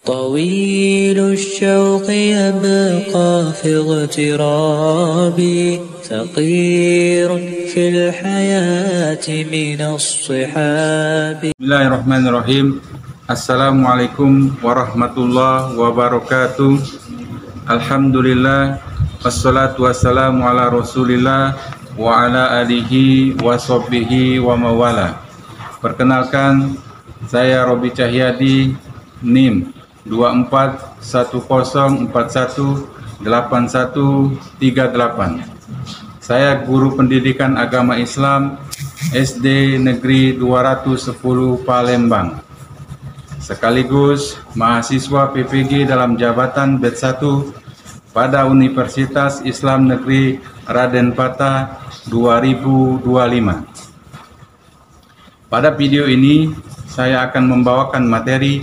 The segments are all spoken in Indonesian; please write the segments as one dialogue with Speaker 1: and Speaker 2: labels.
Speaker 1: طويل الشوق يبقى في اغترابي صغير في الحياة من الصحاب.
Speaker 2: Bismillahirrahmanirrahim. Assalamualaikum warahmatullahi wabarakatuh. Alhamdulillah, wassalatu wassalamu ala rasulillah wa ala alihi wa sahbihi wa mawala. Perkenalkan, saya Robi Cahyadi, NIM 2410418138. Saya guru pendidikan agama Islam SD Negeri 210 Palembang, sekaligus mahasiswa PPG dalam jabatan BED 1 pada Universitas Islam Negeri Raden Patah 2025. Pada video ini saya akan membawakan materi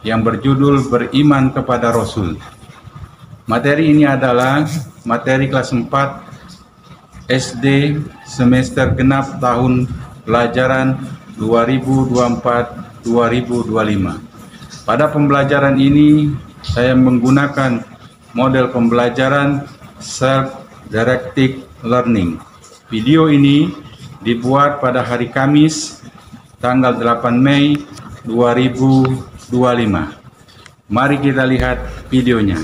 Speaker 2: yang berjudul Beriman kepada Rasul. Materi ini adalah materi kelas 4 SD semester genap tahun pelajaran 2024-2025. Pada pembelajaran ini saya menggunakan model pembelajaran self-directed learning. Video ini dibuat pada hari Kamis tanggal 8 Mei 2025. Mari kita lihat videonya.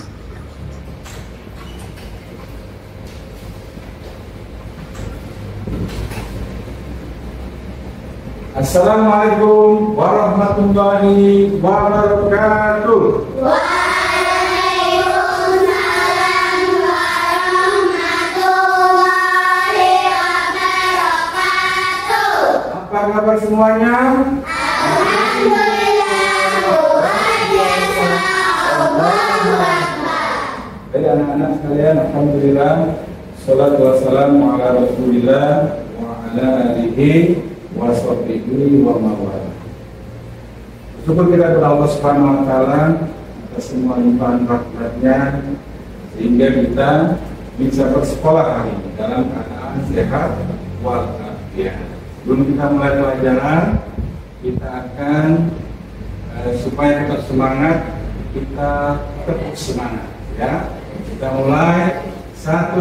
Speaker 2: Assalamualaikum warahmatullahi wabarakatuh.
Speaker 3: Waalaikumsalam warahmatullahi wabarakatuh.
Speaker 2: Apa kabar semuanya? Baik anak-anak sekalian, alhamdulillah, salatu wassalamu ala rasulillah wa ala alihi wa sahbihi wa mawala. Syukur kita kepada Allah Subhanahu wa taala atas semua limpahan rahmatnya sehingga kita bisa bersekolah hari ini dalam keadaan sehat walafiat. Sebelum kita mulai pelajaran, kita akan supaya tetap semangat, kita tepuk semangat ya. Kita mulai 1,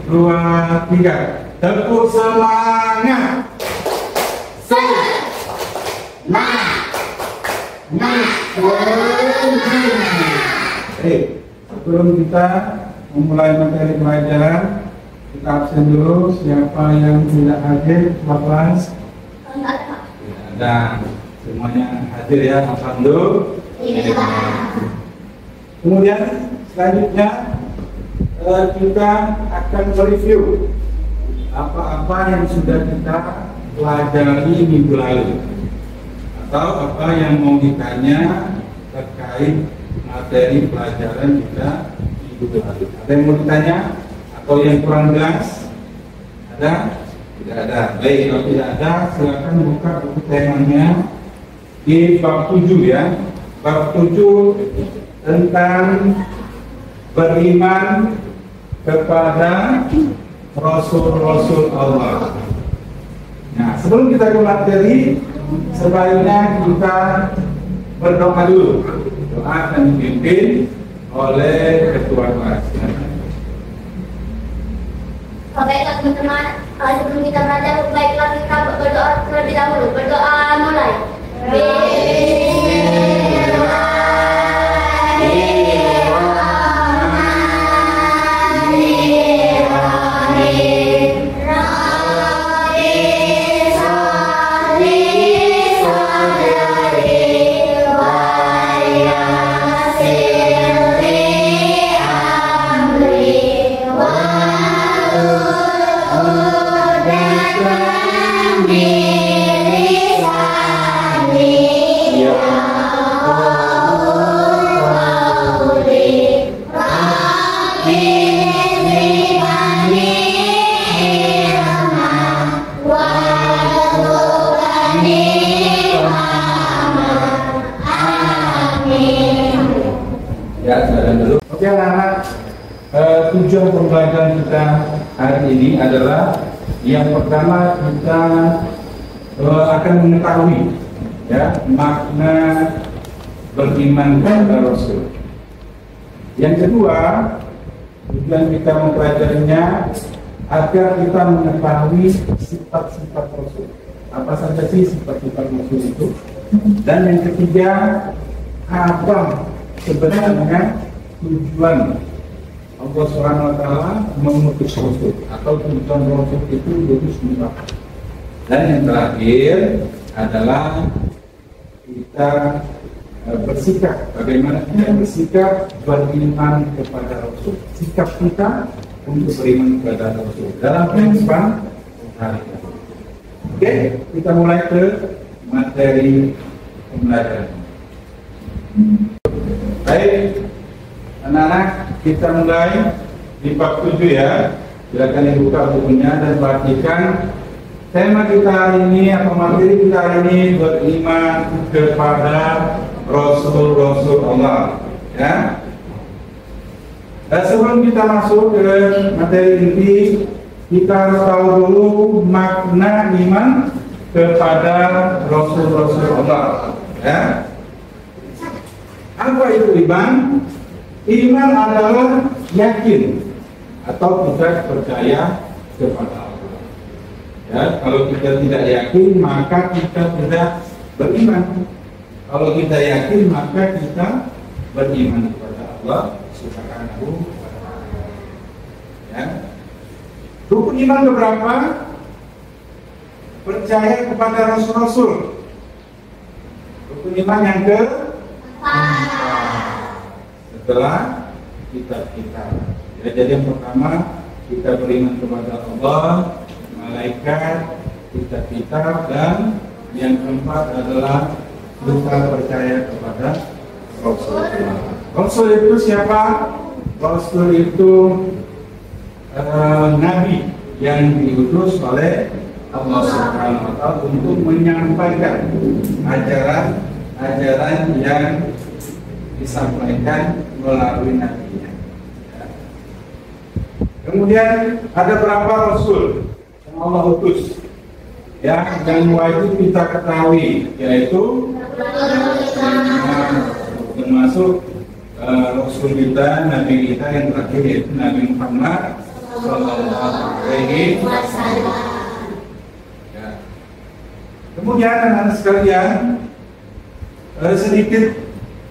Speaker 2: 2, 3. Tepuk semangat. Sebelum kita memulai materi pelajaran, kita absen dulu. Siapa yang tidak hadir kelas? Tidak ada. Semuanya hadir ya, alhamdulillah. Kemudian selanjutnya kita akan mereview apa-apa yang sudah kita pelajari minggu lalu atau apa yang mau ditanya terkait materi pelajaran kita minggu lalu. Ada yang mau ditanya atau yang kurang jelas? Ada? Tidak ada. Baik, kalau tidak ada, silakan buka buku temanya di bab 7 ya. Bab 7 tentang beriman kepada Rasul-Rasul Allah. Nah, sebelum kita ke materi, sebaiknya kita berdoa dulu. Doa akan dipimpin oleh ketua kelas.
Speaker 3: Baiklah teman-teman, sebelum kita belajar, baiklah kita berdoa terlebih dahulu. Berdoa mulai.
Speaker 2: Oke anak-anak, tujuan pembelajaran kita hari ini adalah yang pertama kita akan mengetahui ya makna beriman kepada Rasul. Yang kedua, tujuan kita mempelajarinya agar kita mengetahui sifat-sifat Rasul. Apa saja sih sifat-sifat Rasul itu? Dan yang ketiga, apa sebenarnya tujuan Allah SWT mengutus Rasul, atau tujuan Rasul itu diutus untuk apa? Dan yang terakhir adalah kita bersikap, bagaimana kita bersikap beriman kepada Rasul, sikap kita untuk beriman kepada Rasul dalam kehidupan hari. Oke, kita mulai ke materi pembelajaran. Baik, anak-anak, kita mulai di bab 7 ya. Silakan dibuka bukunya dan perhatikan tema kita hari ini atau materi kita hari ini, beriman kepada Rasul Allah, ya. Dan sebelum kita masuk ke materi inti, kita harus tahu dulu makna iman kepada Rasul Allah, ya. Apa itu iman? Iman adalah yakin atau kita percaya kepada Allah. Ya, kalau kita tidak yakin, maka kita tidak beriman. Kalau kita yakin, maka kita beriman kepada Allah Subhanahu wa ta'ala. Ya. Rukun iman keberapa? Percaya kepada Rasul-Rasul. Rukun iman yang ke? Setelah kitab-kitab. Ya, jadi yang pertama kita beriman kepada Allah, malaikat, kitab-kitab, dan yang keempat adalah kita percaya kepada Rasul. Rasul itu siapa? Rasul itu nabi yang diutus oleh Allah Subhanahu wa ta'ala untuk menyampaikan ajaran yang disampaikan melalui nabinya. Kemudian ada berapa Rasul yang Allah utus? Ya, yang wajib kita ketahui yaitu termasuk Rasul kita, Nabi kita yang terakhir yaitu Nabi Muhammad Sallallahu Alaihi Wasallam. Ya. Kemudian anak-anak sekalian, sedikit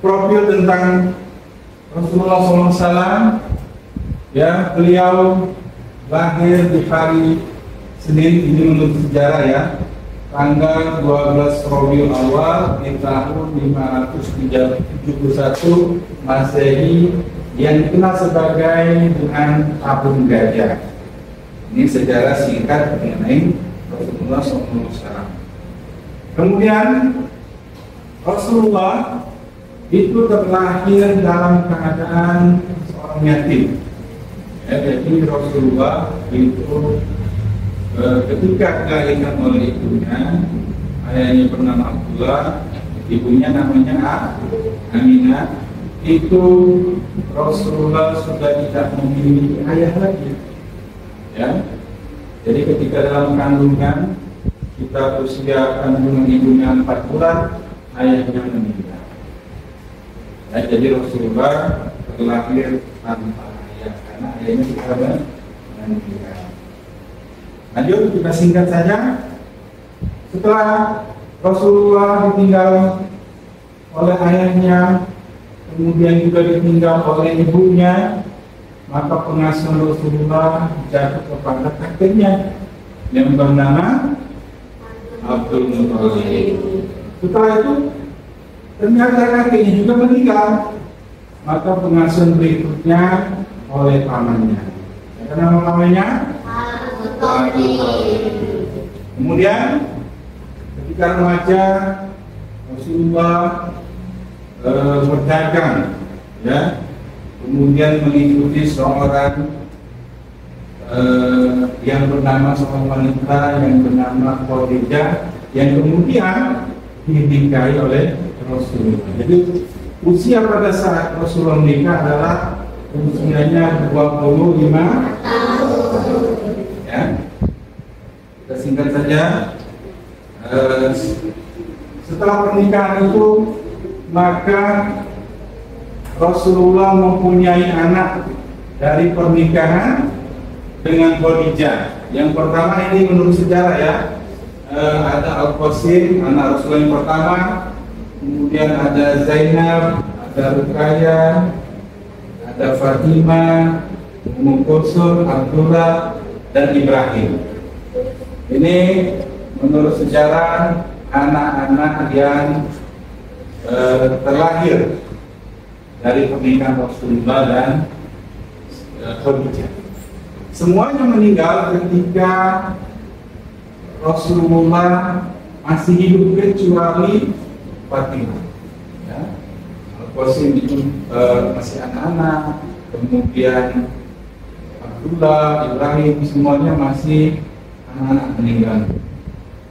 Speaker 2: profil tentang Rasulullah SAW. Ya, beliau lahir di hari Senin, ini menurut sejarah ya, tanggal 12 Rabiul Awal di tahun 571 Masehi, yang dikenal sebagai dengan Tahun Gajah. Ini sejarah singkat mengenai Rasulullah SAW. Kemudian Rasulullah itu terlahir dalam keadaan seorang yatim. Ya, jadi Rasulullah itu ketika dilahirkan oleh ibunya, ayahnya bernama Abdullah, ibunya namanya Aminah, itu Rasulullah sudah tidak memiliki ayah lagi. Ya, jadi ketika dalam kandungan, kita usia kandungan ibunya 4 bulan, ayahnya meninggal. Ya, jadi Rasulullah terlahir tanpa ayah karena ayahnya sudah meninggal. Lanjut, kita singkat saja. Setelah Rasulullah ditinggal oleh ayahnya, kemudian juga ditinggal oleh ibunya, maka pengasuhan Rasulullah jatuh kepada kakeknya yang bernama Abdul Muthalib. Setelah itu ternyata kakeknya juga meninggal, maka pengasuhan berikutnya oleh pamannya. Siapa nama pamannya? Kemudian ketika remaja, Rasulullah berdagang, ya, kemudian mengikuti seorang yang bernama seorang wanita yang bernama Khadijah, yang kemudian dinikahi oleh Rasulullah. Jadi usia pada saat Rasulullah menikah adalah usianya 25 tahun. Ya, kita singkat saja. Setelah pernikahan itu maka Rasulullah mempunyai anak dari pernikahan dengan Khadijah. Yang pertama ini menurut sejarah ya, ada Al-Qasim, anak Rasulullah yang pertama, kemudian ada Zainab, ada Ruqayyah, ada Fatimah, Ummu Kulsum, Abdullah, dan Ibrahim. Ini menurut sejarah anak-anak yang terlahir dari pernikahan Rasulullah dan Khadijah. Semuanya meninggal ketika Rasulullah masih hidup kecuali Fatimah. Ya. Al-Qasim itu masih anak-anak, kemudian Abdullah, Ibrahim, semuanya masih anak-anak meninggal.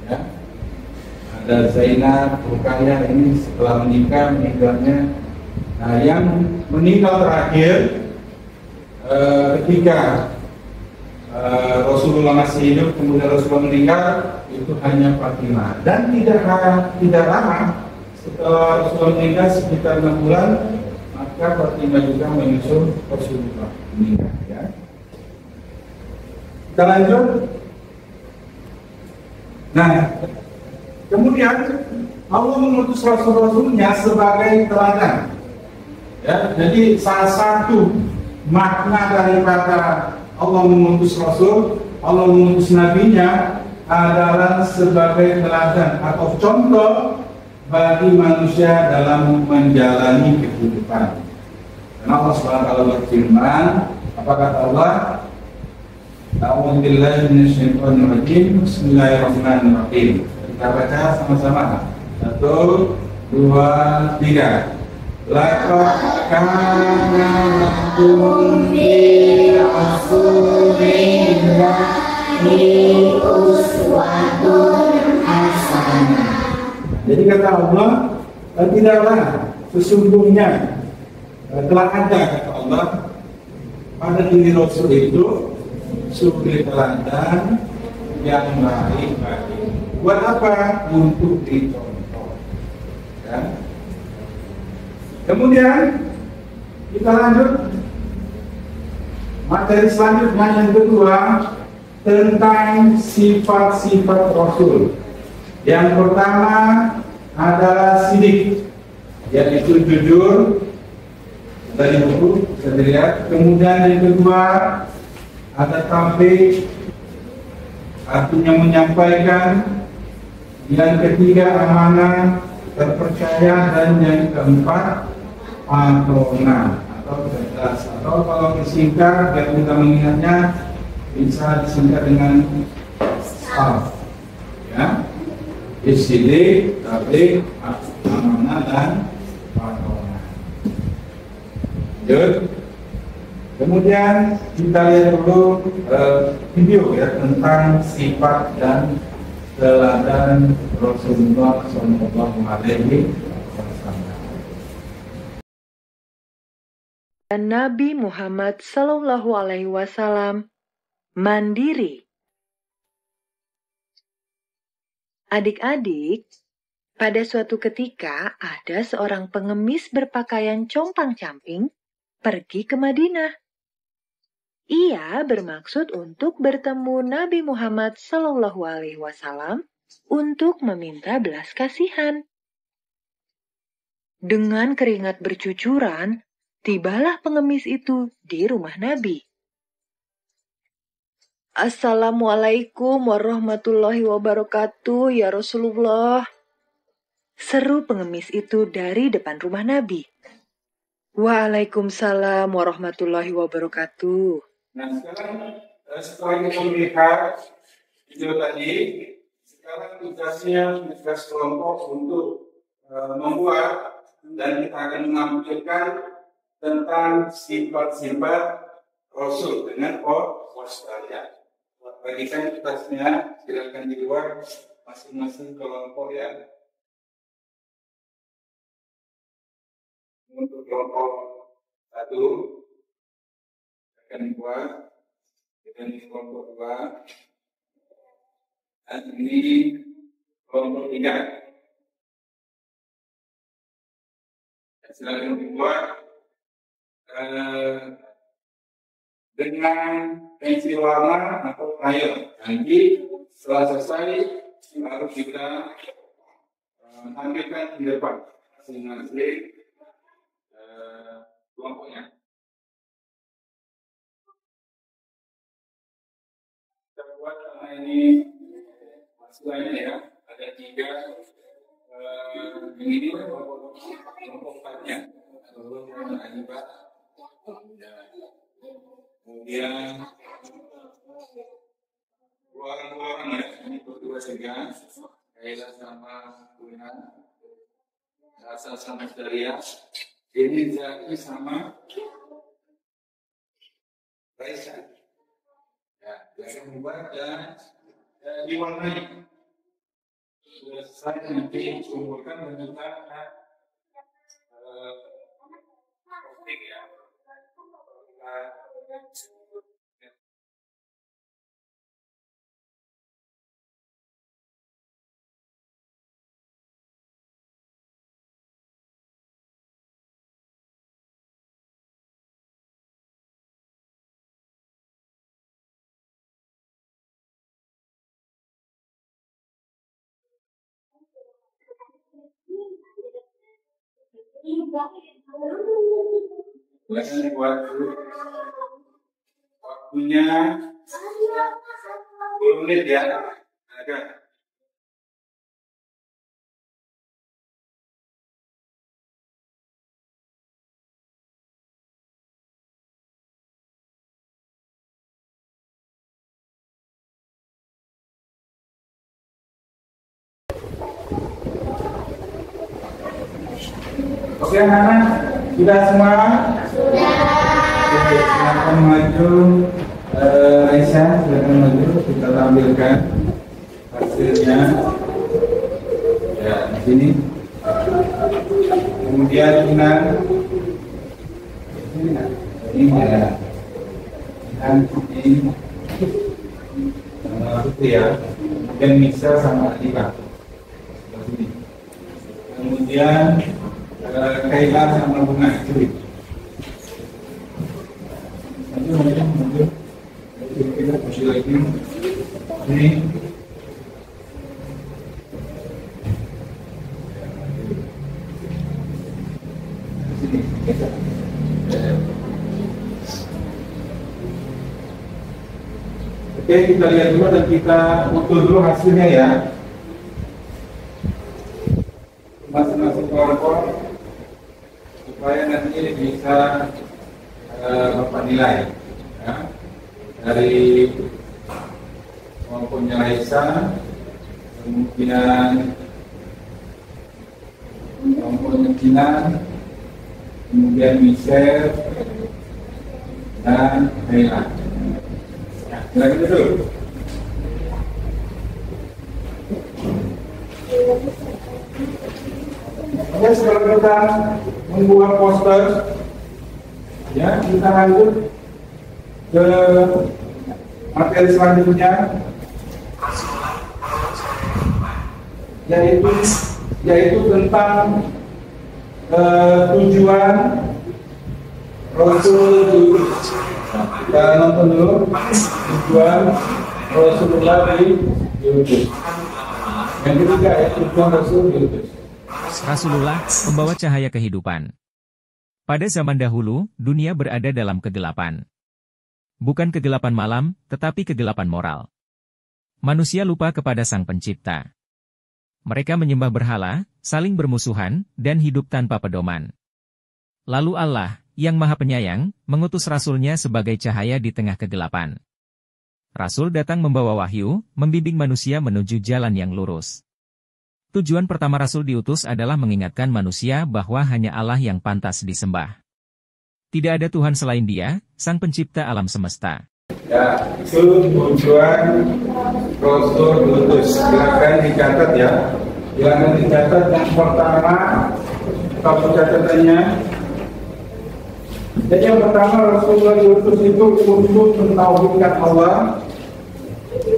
Speaker 2: Ya. Ada Zainab, Ruqayyah ini setelah menikah meninggalnya. Nah, yang meninggal terakhir ketika Rasulullah masih hidup, kemudian Rasulullah meninggal, itu hanya Fatimah. Dan tidak lama setelah Rasulullah meninggal, sekitar 6 bulan, maka Fatimah juga menyusul Rasulullah meninggal. Ya. Kita lanjut. Nah, kemudian Allah mengutus Rasul-Rasulnya sebagai teladan. Ya, jadi salah satu makna daripada Allah mengutus Rasul, Allah mengutus Nabinya adalah sebagai teladan atau contoh bagi manusia dalam menjalani kehidupan. Karena Allah SWT berfirman, apa kata Allah? A'udzu billahi minasyaitonir rajim. Bismillahirrahmanirrahim. Kita baca sama-sama. 1, 2, 3. Laqad kana lakum fi Rasulillahi uswatun hasanah. Jadi kata Allah, tidaklah sesungguhnya telah ada, kata Allah, pada diri Rasul itu suri teladan yang baik bagi. Buat apa? Untuk dicontoh. Ya. Kemudian kita lanjut materi selanjutnya yang kedua tentang sifat-sifat Rasul. Yang pertama adalah sidik, yaitu jujur dari buku bisa dilihat. Kemudian yang kedua ada tampil, artinya menyampaikan. Yang ketiga amanah, terpercaya. Dan yang keempat amanah atau cerdas, atau kalau disingkat biar kita mengingatnya bisa disingkat dengan SAF. Ya, sidik, tampil, amanah, dan amanah. Lanjut. Kemudian kita lihat dulu video ya tentang sifat dan teladan Rasulullah SAW.
Speaker 4: Dan Nabi Muhammad Sallallahu Alaihi Wasallam mandiri. Adik-adik, pada suatu ketika ada seorang pengemis berpakaian compang-camping pergi ke Madinah. Ia bermaksud untuk bertemu Nabi Muhammad Sallallahu Alaihi Wasallam untuk meminta belas kasihan. Dengan keringat bercucuran, tibalah pengemis itu di rumah Nabi. Assalamualaikum warahmatullahi wabarakatuh, ya Rasulullah. Seru pengemis itu dari depan rumah Nabi. Waalaikumsalam warahmatullahi wabarakatuh.
Speaker 2: Nah sekarang setelah kita melihat video tadi, sekarang tugas kelompok untuk membuat, dan kita akan menampilkan tentang sifat-sifat Rasul dengan posternya. Bagikan tugasnya, silakan di luar masing-masing kelompok ya. Untuk kelompok 1 akan dibuat, dan ini kelompok 2, dan ini kelompok 3. Silakan dibuat dengan pensil warna atau crayon. Nanti setelah selesai baru kita tampilkan di depan masing-masing kelompoknya. Kita buat karena ini masalahnya ya, ada 3 ini kelompok 4-nya. Kemudian keluaran ya, ini berdua juga kaitan sama Tuhan, rasa sama Daria, ini Zaki sama Raisa. Ya, yang membuat dan diwarnai. Sudah selesai nanti kumpulkan dan kita posting ya. Silakan dibuat dulu. Waktunya 10 menit ya. Ada. Oke anak-anak, sudah semua? Oke, silakan maju. Aisyah, silakan maju. Kita tampilkan hasilnya. Ya, di sini. Kemudian Inan. Ini ya. Inan ini. Putri ya. Kemudian Misa sama Atika. Kemudian Kaila sama Bunga Curi. Maju. Kita kasih lagi. Ini. Sini. Oke, kita lihat dulu dan kita ukur dulu hasilnya ya. Masing-masing kelompok supaya nanti bisa Bapak nilai ya. Dari kelompoknya Raisa, kemudian kelompoknya Cina, kemudian Michelle dan Hela. Ya, silakan dulu. Oke, setelah kita membuat poster, ya kita lanjut ke materi selanjutnya, yaitu tentang tujuan Rasul diutus. Kita nonton dulu tujuan Rasulullah diutus. Yang ketiga yaitu tujuan Rasul diutus.
Speaker 5: Rasulullah, pembawa cahaya kehidupan. Pada zaman dahulu, dunia berada dalam kegelapan. Bukan kegelapan malam, tetapi kegelapan moral. Manusia lupa kepada Sang Pencipta. Mereka menyembah berhala, saling bermusuhan, dan hidup tanpa pedoman. Lalu Allah, yang Maha Penyayang, mengutus Rasul-Nya sebagai cahaya di tengah kegelapan. Rasul datang membawa wahyu, membimbing manusia menuju jalan yang lurus. Tujuan pertama Rasul diutus adalah mengingatkan manusia bahwa hanya Allah yang pantas disembah. Tidak ada Tuhan selain Dia, Sang Pencipta alam semesta.
Speaker 2: Ya, itu tujuan Rasul diutus. Silakan dicatat ya. Silakan dicatat yang pertama, kalau catatannya. Jadi yang pertama Rasulullah diutus itu untuk mentauhidkan Allah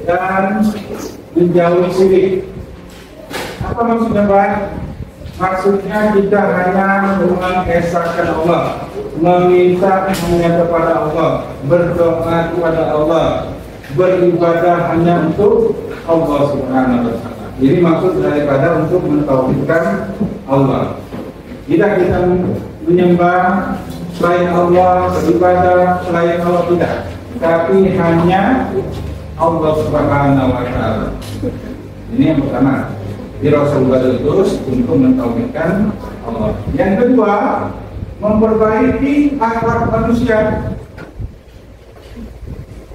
Speaker 2: dan menjauhi syirik. Apa maksudnya Pak? Maksudnya kita hanya mengesahkan Allah, meminta hanya kepada Allah, berdoa kepada Allah, beribadah hanya untuk Allah Subhanahu wa Ta'ala. Ini maksud daripada untuk mentauhidkan Allah. Tidak kita menyembah selain Allah, beribadah selain Allah, tidak. Tapi hanya Allah Subhanahu wa Ta'ala. Ini yang pertama. Di Rasulullah diutus untuk mentauhidkan Allah. Yang kedua, memperbaiki akhlak manusia.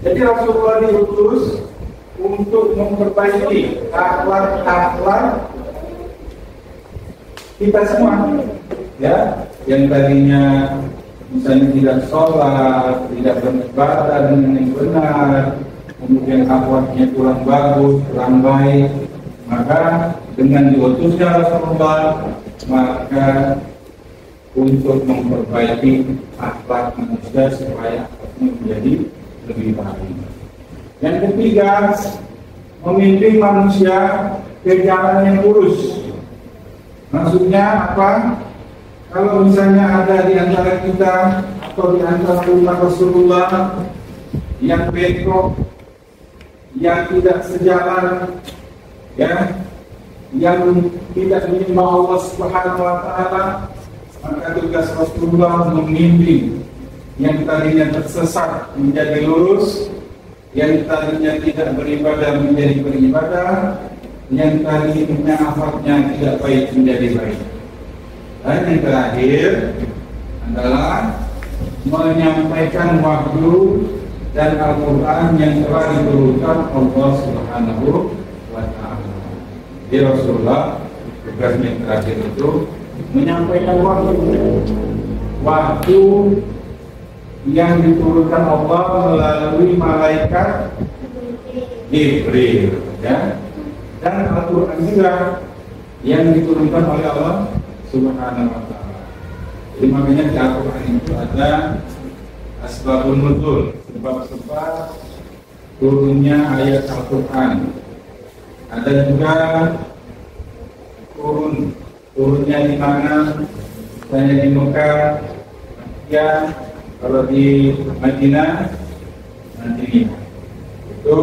Speaker 2: Jadi Rasulullah diutus untuk memperbaiki akhlak kita semua. Ya, yang tadinya misalnya tidak sholat, tidak beribadah dengan yang benar, kemudian akhlaknya kurang bagus, kurang baik, maka dengan diutusnya Rasulullah, maka untuk memperbaiki akhlak manusia supaya akhlaknya menjadi lebih baik. Yang ketiga, memimpin manusia ke jalan yang lurus. Maksudnya apa? Kalau misalnya ada di antara kita atau di antara umat Rasulullah yang bengkok, yang tidak sejalan, ya, yang tidak menyembah Allah Subhanahu wa Ta'ala, maka tugas Rasulullah membimbing yang tadinya tersesat menjadi lurus, yang tadinya tidak beribadah menjadi beribadah, yang tadinya akhlaknya tidak baik menjadi baik. Dan yang terakhir adalah menyampaikan wahyu dan Al-Quran yang telah diturunkan Allah Subhanahu wa Ta'ala. Jadi Rasulullah tugasnya yang terakhir itu menyampaikan wahyu yang diturunkan Allah melalui malaikat Jibril, ya, dan Al-Quran juga yang diturunkan oleh Allah Subhanahu wa Ta'ala. Jadi makanya di Al-Quran itu ada asbabun nuzul, sebab-sebab turunnya ayat Al-Quran. Ada juga turunnya di mana, misalnya di Mekah, ya, kalau di Madinah nanti itu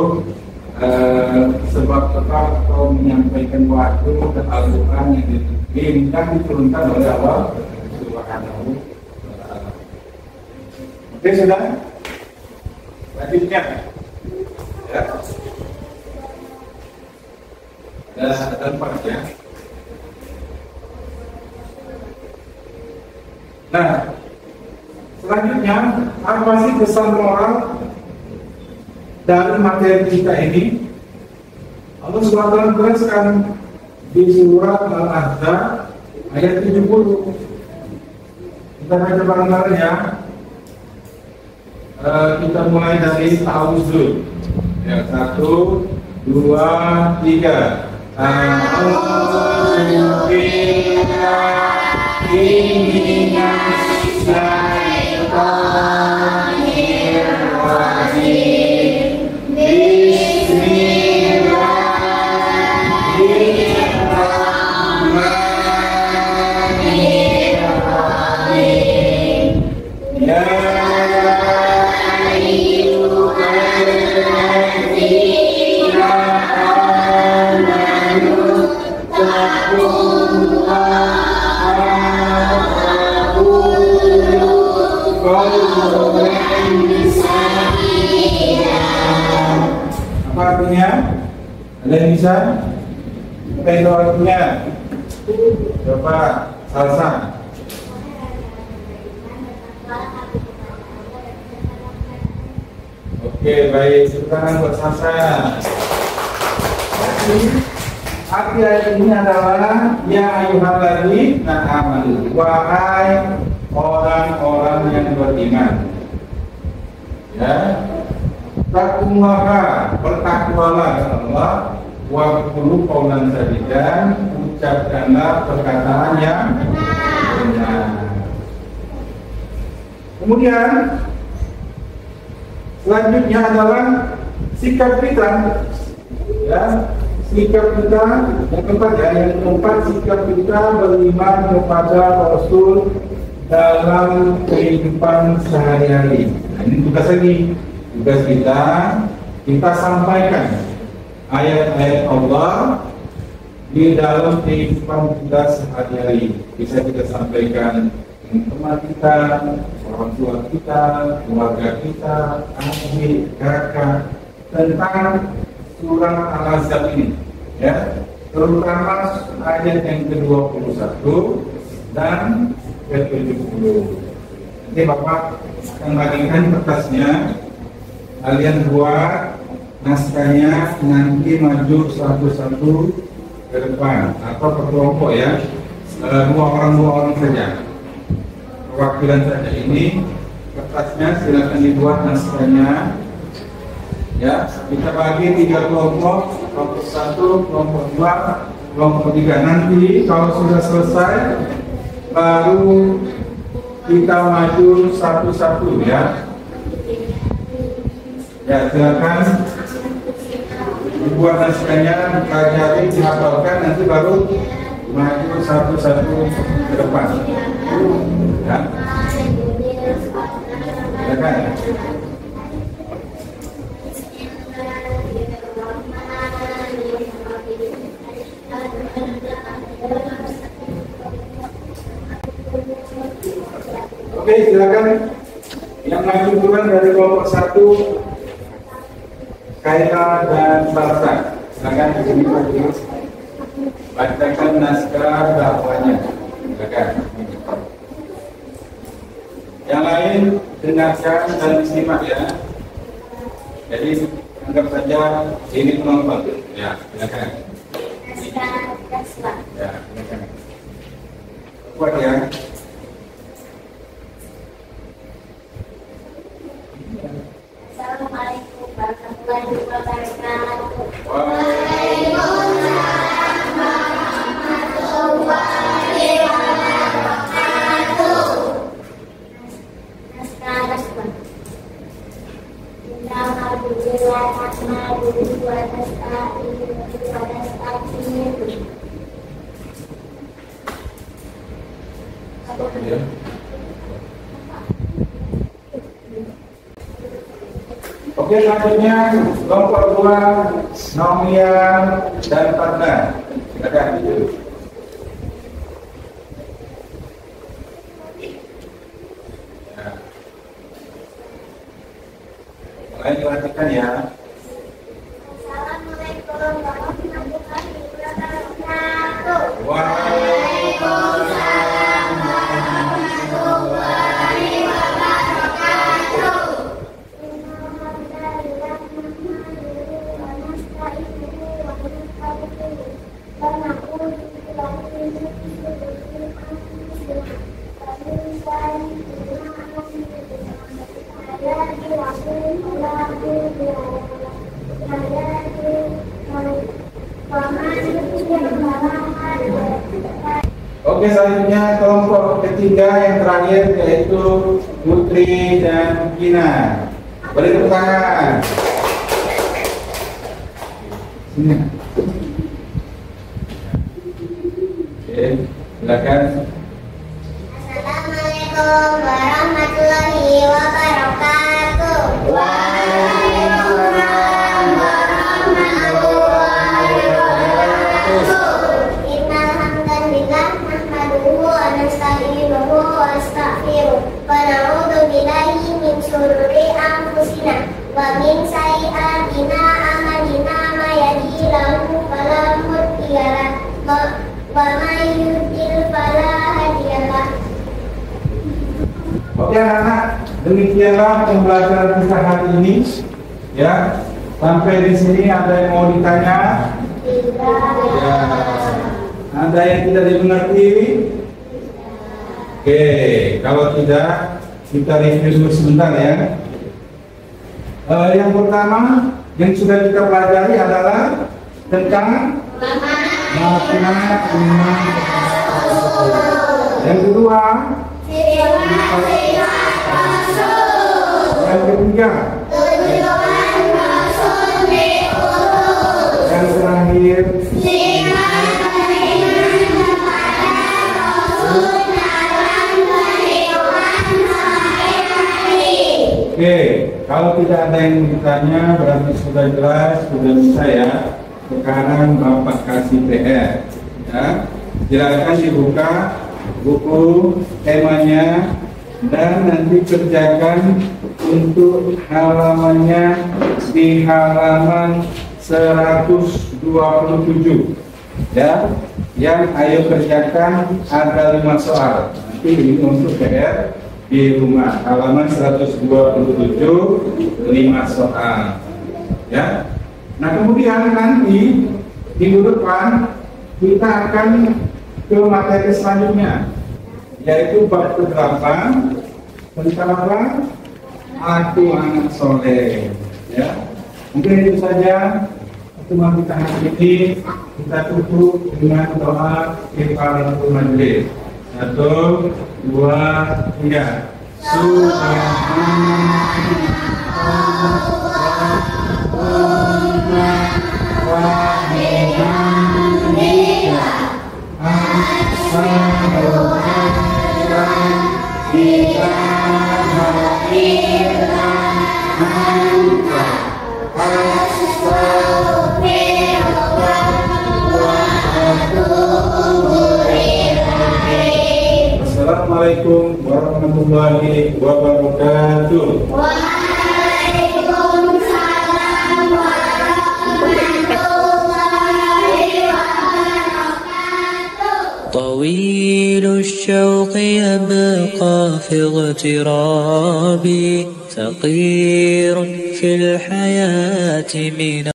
Speaker 2: sebab tetap atau menyampaikan wahyu ke Al-Quran yang diturunkan oleh Allah Subhanahu wa Ta'ala. Oke, sudah? Lanjutnya, ya. Ada 4, ya. Nah, selanjutnya, apa sih pesan moral dari materi kita ini? Allah SWT menegaskan di surat Al-Ahzab ayat 70. Kita baca bareng-bareng, ya. Kita mulai dari ta'awudzul. Ya, 1, 2, 3. A'udzu billahi minasy syaithanir rajim. Bismillahirrahmanirrahim. Ya ayyuhalladzina amanu taqullaha wa qulu qawlan sadida. Apa artinya? Ada yang bisa? Apa itu artinya? Coba Salsa. Oke, baik. Tepuk tangan buat Salsa. Arti ayat ini adalah ya ayyuhalladzina amanu, wahai orang-orang yang beriman. Ya. Taqullaha, bertakwalah kepada Allah, wa qulu qawlan sadidan, ucapkanlah perkataan yang benar. Kemudian selanjutnya adalah sikap kita, ya, sikap kita yang keempat ya, yang keempat sikap kita beriman kepada Rasul dalam kehidupan sehari-hari. Nah, ini tugas lagi, tugas kita sampaikan ayat-ayat Allah di dalam kehidupan kita sehari-hari. Bisa kita sampaikan teman kita, orang tua kita, keluarga kita, adik, kakak, tentang surah Al-Ahzab ini, ya, terutama ayat yang ke-21 dan ke-70. Nanti Bapak akan bagikan kertasnya, kalian buat naskahnya, nanti maju satu-satu ke depan atau per kelompok ya, dua orang saja, perwakilan saja. Ini kertasnya silakan dibuat naskahnya. Ya, kita bagi 3 kelompok, kelompok 1, kelompok 2, kelompok 3. Nanti kalau sudah selesai, baru kita maju satu-satu ya. Ya, silakan dibuat naskahnya, dipelajari, dihafalkan, nanti baru maju satu-satu ke depan. Ya, silakan. Oke, silakan yang maju duluan dari kelompok 1, Kaila dan Salsa. Silakan di sini maju. Bacakan naskah dakwahnya. Silakan. Yang lain dengarkan dan simak ya. Jadi anggap saja ini penonton. Ya, silakan. Ya, silakan. Kuat ya.
Speaker 3: Assalamualaikum warahmatullahi wabarakatuh.
Speaker 2: Waalaikumsalam
Speaker 3: warahmatullahi wabarakatuh. Naskah Rasman. Inna alhamdulillah nahmaduhu wa nasta'inuhu wa nastaghfiruh.
Speaker 2: Oke, selanjutnya kelompok 2, Naumia dan Fatna. Silakan. Mulai dilanjutkan ya.
Speaker 3: Assalamualaikum warahmatullahi wabarakatuh.
Speaker 2: Waalaikumsalam
Speaker 3: warahmatullahi wabarakatuh.
Speaker 2: Oke, selanjutnya kelompok ketiga yang terakhir yaitu Putri dan Gina. Beri tepuk tangan. Sini. Oke, silakan.
Speaker 3: Assalamualaikum warahmatullahi wabarakatuh. Waalaikumsalam warahmatullahi wabarakatuh. Innal hamdalillah nahmaduhu wa nasta'inuhu wa nastaghfiruh wa na'udzu billahi min shururi anfusina wa min sayyi'atina a'malina may yahdihillahu fala mudilla lahu wa may yudlil fala hadiya lahu.
Speaker 2: Oke anak-anak, demikianlah pembelajaran kita hari ini. Ya, sampai di sini ada yang mau ditanya? Ya. Ada yang tidak dimengerti? Oke, kalau tidak kita review dulu sebentar ya. Yang pertama yang sudah kita pelajari adalah tentang makna iman. Yang kedua, yang ketiga, yang terakhir, Oke, kalau tidak ada yang ditanya berarti sudah jelas, sudah bisa ya. Sekarang Bapak kasih PR ya. Silakan dibuka buku temanya dan nanti kerjakan untuk halamannya di halaman 127 ya. Yang ayo kerjakan ada 5 soal. Nanti ini untuk PR di rumah, halaman 127, 5 soal ya. Nah kemudian nanti minggu depan kita akan ke materi selanjutnya, yaitu bab ke-8 tentang apa? Aku anak soleh ya. Mungkin itu saja pertemuan kita hari ini. Kita tutup dengan doa kifaratul majelis. 1, 2, 3. Assalamualaikum warahmatullahi wabarakatuh.
Speaker 3: Waalaikumsalam warahmatullahi wabarakatuh.
Speaker 1: طويل الشوق يبقى في اغترابي، ثقير في الحياة من